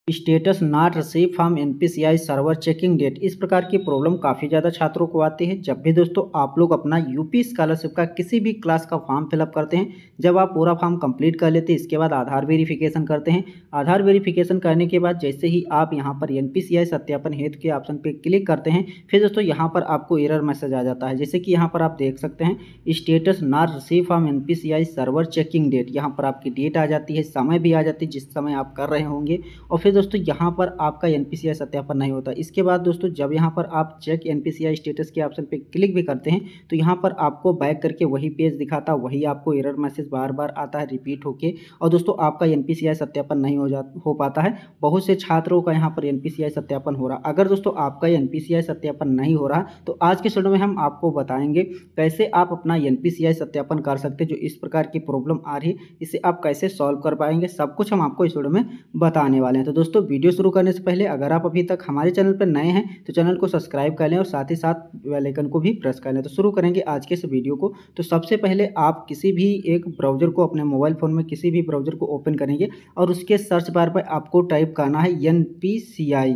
Status not receive from NPCI server checking date. इस प्रकार की प्रॉब्लम काफ़ी ज़्यादा छात्रों को आती है जब भी दोस्तों आप लोग अपना यूपी स्कॉलरशिप का किसी भी क्लास का फॉर्म फिलअप करते हैं। जब आप पूरा फॉर्म कंप्लीट कर लेते हैं इसके बाद आधार वेरिफिकेशन करते हैं। आधार वेरिफिकेशन करने के बाद जैसे ही आप यहाँ पर एनपीसीआई सत्यापन हेतु के ऑप्शन पर क्लिक करते हैं फिर दोस्तों यहाँ पर आपको एरर मैसेज आ जाता है। जैसे कि यहाँ पर आप देख सकते हैं status not receive from NPCI server checking date. यहाँ पर आपकी डेट आ जाती है, समय भी आ जाती है जिस समय आप कर रहे होंगे और फिर दोस्तों यहाँ पर आपका एनपीसीआई सत्यापन नहीं होता। इसके बाद दोस्तों जब यहाँ पर आप चेक एनपीसीआई स्टेटस के ऑप्शन पे क्लिक भी करते हैं तो यहाँ पर आपको बैक करके वही पेज दिखाता, वही आपको एरर मैसेज बार बार आता है रिपीट होके और दोस्तों आपका एनपीसीआई सत्यापन नहीं हो पाता है। बहुत से छात्रों का यहाँ पर एनपीसीआई सत्यापन हो रहा। अगर दोस्तों आपका एनपीसीआई सत्यापन नहीं हो रहा तो आज के वीडियो में हम आपको बताएंगे कैसे आप अपना एनपीसीआई सत्यापन कर सकते हैं। जो इस प्रकार की प्रॉब्लम आ रही है इसे आप कैसे सॉल्व कर पाएंगे, सब कुछ हम आपको इस वीडियो में बताने वाले हैं। तो दोस्तों वीडियो शुरू करने से पहले अगर आप अभी तक हमारे चैनल पर नए हैं तो चैनल को सब्सक्राइब कर लें और साथ ही साथ बेल आइकन को भी प्रेस कर लें। तो शुरू करेंगे आज के इस वीडियो को। तो सबसे पहले आप किसी भी एक ब्राउज़र को अपने मोबाइल फ़ोन में किसी भी ब्राउज़र को ओपन करेंगे और उसके सर्च बार पर आपको टाइप करना है एनपीसीआई।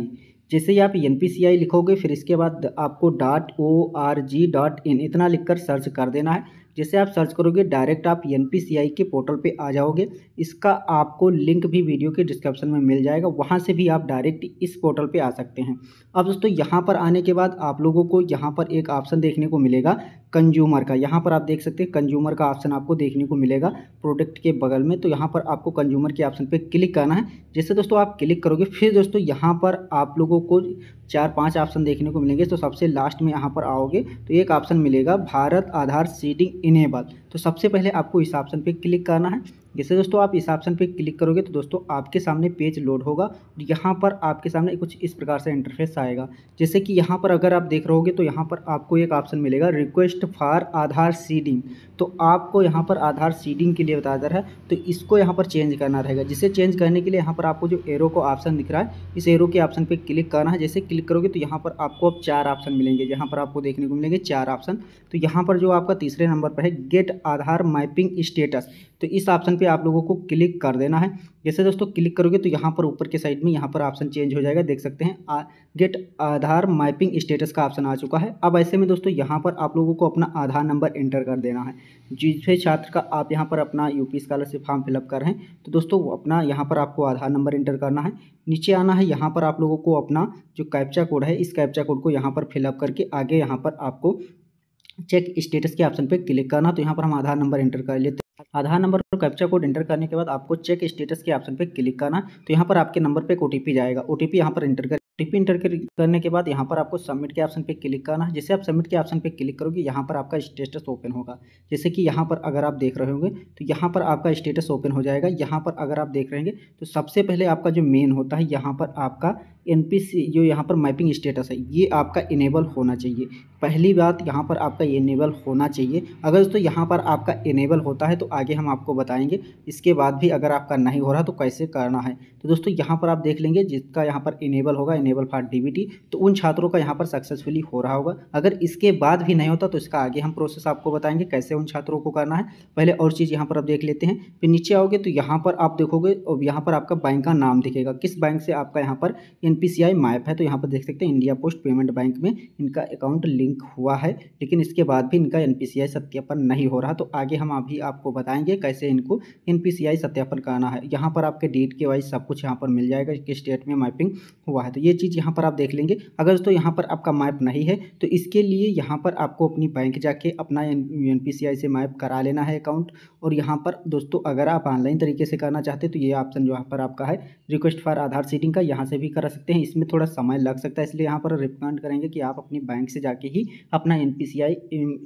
जैसे ही आप एनपीसीआई लिखोगे फिर इसके बाद आपको .org.in इतना लिखकर सर्च कर देना है। जैसे आप सर्च करोगे डायरेक्ट आप एनपीसीआई के पोर्टल पे आ जाओगे। इसका आपको लिंक भी वीडियो के डिस्क्रिप्शन में मिल जाएगा, वहाँ से भी आप डायरेक्ट इस पोर्टल पे आ सकते हैं। अब दोस्तों यहाँ पर आने के बाद आप लोगों को यहाँ पर एक ऑप्शन देखने को मिलेगा कंज्यूमर का। यहाँ पर आप देख सकते हैं कंज्यूमर का ऑप्शन आपको देखने को मिलेगा प्रोडक्ट के बगल में। तो यहाँ पर आपको कंज्यूमर के ऑप्शन पे क्लिक करना है। जैसे दोस्तों आप क्लिक करोगे फिर दोस्तों यहाँ पर आप लोगों को 4-5 ऑप्शन देखने को मिलेंगे। तो सबसे लास्ट में यहाँ पर आओगे तो एक ऑप्शन मिलेगा भारत आधार सीडिंग इनेबल। तो सबसे पहले आपको इस ऑप्शन पे क्लिक करना है। जैसे दोस्तों आप इस ऑप्शन पे क्लिक करोगे तो दोस्तों आपके सामने पेज लोड होगा और यहाँ पर आपके सामने कुछ इस प्रकार से इंटरफेस आएगा। जैसे कि यहाँ पर अगर आप देख रहे होगे तो यहाँ पर आपको एक ऑप्शन मिलेगा रिक्वेस्ट फॉर आधार सीडिंग। तो आपको यहाँ पर आधार सीडिंग के लिए बता रहा है तो इसको यहाँ पर चेंज करना रहेगा। जिसे चेंज करने के लिए यहाँ पर आपको जो एरो को ऑप्शन दिख रहा है इस एरो के ऑप्शन पर क्लिक करना है। जैसे क्लिक करोगे तो यहाँ पर आपको अब 4 ऑप्शन मिलेंगे। यहाँ पर आपको देखने को मिलेंगे 4 ऑप्शन। तो यहाँ पर जो आपका तीसरे नंबर पर है गेट आधार मैपिंग स्टेटस, तो इस ऑप्शन पे आप लोगों को क्लिक कर देना है। जैसे दोस्तों क्लिक करोगे तो यहाँ पर ऊपर के साइड में यहाँ पर ऑप्शन चेंज हो जाएगा। देख सकते हैं गेट आधार मैपिंग स्टेटस का ऑप्शन आ चुका है। अब ऐसे में दोस्तों यहाँ पर आप लोगों को अपना आधार नंबर एंटर कर देना है। जिस छात्र का आप यहाँ पर अपना यूपी स्कॉलरशिप फॉर्म फिलअप कर रहे हैं तो दोस्तों अपना यहाँ पर आपको आधार नंबर एंटर करना है। नीचे आना है, यहाँ पर आप लोगों को अपना जो कैप्चा कोड है इस कैप्चा कोड को यहाँ पर फिलअप करके आगे यहाँ पर आपको चेक स्टेटस के ऑप्शन पे क्लिक करना। तो यहाँ पर हम आधार नंबर एंटर कर लेते हैं। आधार नंबर और कैप्चा कोड एंटर करने के बाद आपको चेक स्टेटस के ऑप्शन पे क्लिक करना। तो यहाँ पर आपके नंबर पे एक ओटीपी जाएगा, ओटीपी यहाँ पर एंटर करने के बाद यहाँ पर आपको सबमिट के ऑप्शन पे क्लिक करना है। जैसे आप सबमिट के ऑप्शन पे क्लिक करोगे यहाँ पर आपका स्टेटस ओपन होगा। जैसे कि यहाँ पर अगर आप देख रहे होंगे तो यहाँ पर आपका स्टेटस ओपन हो जाएगा। यहाँ पर अगर आप देख रहे हैं तो सबसे पहले आपका जो मेन होता है यहाँ पर आपका एनपीसी जो यहाँ पर मैपिंग स्टेटस है ये आपका इनेबल होना चाहिए। पहली बात यहाँ पर आपका इनेबल होना चाहिए। अगर दोस्तों यहाँ पर आपका इनेबल होता है तो आगे हम आपको बताएंगे। इसके बाद भी अगर आपका नहीं हो रहा तो कैसे करना है तो दोस्तों यहाँ पर आप देख लेंगे जिसका यहाँ पर इनेबल होगा इनेबल फॉर डीबीटी तो उन छात्रों का यहाँ पर सक्सेसफुली हो रहा होगा। अगर इसके बाद भी नहीं होता तो इसका आगे हम प्रोसेस आपको बताएंगे कैसे उन छात्रों को करना है। पहले और चीज़ यहाँ पर आप देख लेते हैं। फिर नीचे आओगे तो यहाँ पर आप देखोगे और यहाँ पर आपका बैंक का नाम दिखेगा, किस बैंक से आपका यहाँ पर एनपीसीआई मैप है। तो यहाँ पर देख सकते हैं इंडिया पोस्ट पेमेंट बैंक में इनका अकाउंट लिंक हुआ है, लेकिन इसके बाद भी इनका एनपीसीआई सत्यापन नहीं हो रहा। तो आगे हम अभी आपको बताएंगे कैसे इनको एनपीसीआई सत्यापन करना है। यहाँ पर आपके डेट के वाइज सब कुछ यहाँ पर मिल जाएगा कि स्टेट में मैपिंग हुआ है। तो ये चीज़ यहाँ पर आप देख लेंगे। अगर दोस्तों यहाँ पर आपका मैप नहीं है तो इसके लिए यहाँ पर आपको अपनी बैंक जाके अपना एनपीसीआई से मैप करा लेना है अकाउंट। और यहाँ पर दोस्तों अगर आप ऑनलाइन तरीके से करना चाहते हैं तो ये ऑप्शन जो यहाँ पर आपका है रिक्वेस्ट फॉर आधार सीडिंग का, यहाँ से भी करा सकते हैं। इसमें थोड़ा समय लग सकता है, इसलिए यहाँ पर रिकमेंड करेंगे कि आप अपनी बैंक से जाके ही अपना एनपीसीआई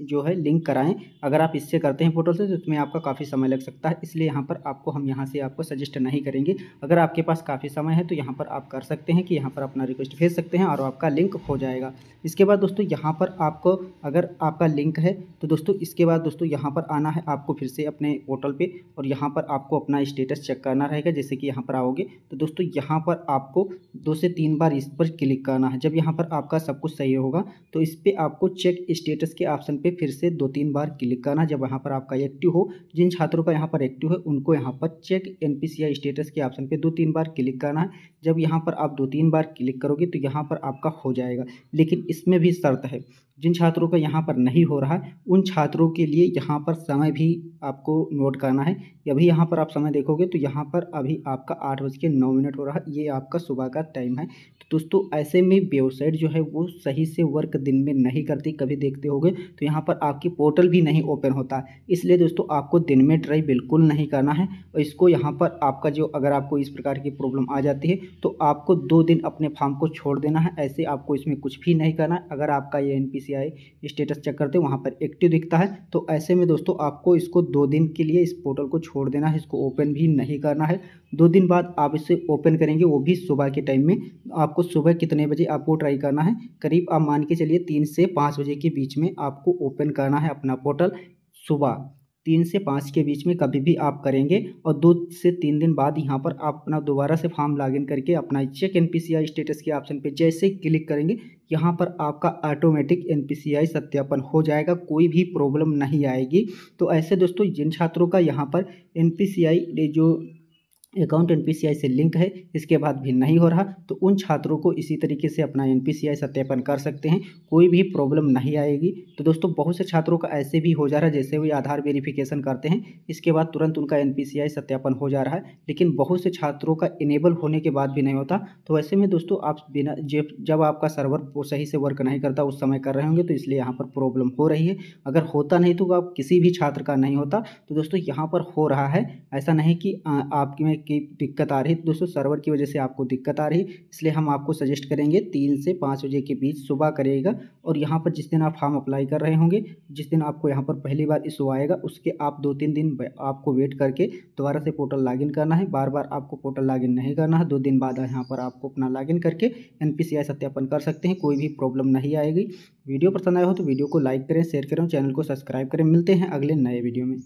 जो है लिंक कराएं। अगर आप इससे करते हैं पोर्टल से तो इसमें आपका काफ़ी समय लग सकता है, इसलिए यहाँ पर आपको हम यहाँ से आपको सजेस्ट नहीं करेंगे। अगर आपके पास काफ़ी समय है तो यहाँ पर आप कर सकते हैं कि यहाँ पर अपना रिक्वेस्ट भेज सकते हैं और आपका लिंक हो जाएगा। इसके बाद दोस्तों यहाँ पर आपको अगर आपका लिंक है तो दोस्तों इसके बाद दोस्तों यहाँ पर आना है आपको फिर से अपने पोर्टल पे और यहाँ पर आपको अपना स्टेटस चेक करना रहेगा। जैसे कि यहाँ पर आओगे तो दोस्तों यहाँ पर आपको 2 से 3 बार इस पर क्लिक करना है। जब यहाँ पर आपका सब कुछ सही होगा तो इस पर आपको चेक स्टेटस के ऑप्शन पे फिर से 2-3 बार क्लिक करना है। जब यहाँ पर आपका एक्टिव हो, जिन छात्रों का यहाँ पर एक्टिव है उनको यहाँ पर चेक NPCI स्टेटस के ऑप्शन पे 2-3 बार क्लिक करना है। जब यहाँ पर आप 2-3 बार क्लिक करोगे तो यहाँ पर आपका हो जाएगा, लेकिन इसमें भी शर्त है। जिन छात्रों का यहाँ पर नहीं हो रहा है उन छात्रों के लिए यहाँ पर समय भी आपको नोट करना है। अभी यहाँ पर आप समय देखोगे तो यहाँ पर अभी आपका 8:09 हो रहा है, ये आपका सुबह का टाइम है। तो दोस्तों ऐसे में वेबसाइट जो है वो सही से वर्क दिन में नहीं करती, कभी देखते होगे तो यहाँ पर आपकी पोर्टल भी नहीं ओपन होता। इसलिए दोस्तों आपको दिन में ट्राई बिल्कुल नहीं करना है। और इसको यहाँ पर आपका जो अगर आपको इस प्रकार की प्रॉब्लम आ जाती है तो आपको 2 दिन अपने फॉर्म को छोड़ देना है। ऐसे आपको इसमें कुछ भी नहीं करना है। अगर आपका ये NPCI स्टेटस चेक करते वहाँ पर एक्टिव दिखता है तो ऐसे में दोस्तों आपको इसको 2 दिन के लिए इस पोर्टल को छोड़ देना है, इसको ओपन भी नहीं करना है। 2 दिन बाद आप इसे ओपन करेंगे, वो भी सुबह के टाइम में। आपको सुबह कितने बजे आपको ट्राई करना है, करीब आप मान के चलिए 3 से 5 बजे के बीच में आपको ओपन करना है अपना पोर्टल। सुबह 3 से 5 के बीच में कभी भी आप करेंगे और 2 से 3 दिन बाद यहाँ पर आप अपना दोबारा से फॉर्म लॉगिन करके अपना चेक NPCI स्टेटस के ऑप्शन पे जैसे क्लिक करेंगे यहाँ पर आपका ऑटोमेटिक NPCI सत्यापन हो जाएगा, कोई भी प्रॉब्लम नहीं आएगी। तो ऐसे दोस्तों जिन छात्रों का यहाँ पर NPCI जो अकाउंट NPCI से लिंक है इसके बाद भी नहीं हो रहा तो उन छात्रों को इसी तरीके से अपना NPCI सत्यापन कर सकते हैं, कोई भी प्रॉब्लम नहीं आएगी। तो दोस्तों बहुत से छात्रों का ऐसे भी हो जा रहा है, जैसे वो आधार वेरिफिकेशन करते हैं इसके बाद तुरंत उनका NPCI सत्यापन हो जा रहा है, लेकिन बहुत से छात्रों का इनेबल होने के बाद भी नहीं होता। तो ऐसे में दोस्तों आप बिना जब आपका सर्वर वो सही से वर्क नहीं करता उस समय कर रहे होंगे तो इसलिए यहाँ पर प्रॉब्लम हो रही है। अगर होता नहीं तो आप किसी भी छात्र का नहीं होता, तो दोस्तों यहाँ पर हो रहा है। ऐसा नहीं कि आपकी में की दिक्कत आ रही है, तो दोस्तों सर्वर की वजह से आपको दिक्कत आ रही है। इसलिए हम आपको सजेस्ट करेंगे 3 से 5 बजे के बीच सुबह करिएगा। और यहाँ पर जिस दिन आप फॉर्म अप्लाई कर रहे होंगे, जिस दिन आपको यहाँ पर पहली बार इशू आएगा उसके आप 2-3 दिन आपको वेट करके दोबारा से पोर्टल लॉगिन करना है। बार बार आपको पोर्टल लॉगिन नहीं करना है। 2 दिन बाद यहाँ पर आपको अपना लॉगिन करके NPCI सत्यापन कर सकते हैं, कोई भी प्रॉब्लम नहीं आएगी। वीडियो पसंद आया हो तो वीडियो को लाइक करें, शेयर करें, चैनल को सब्सक्राइब करें। मिलते हैं अगले नए वीडियो में।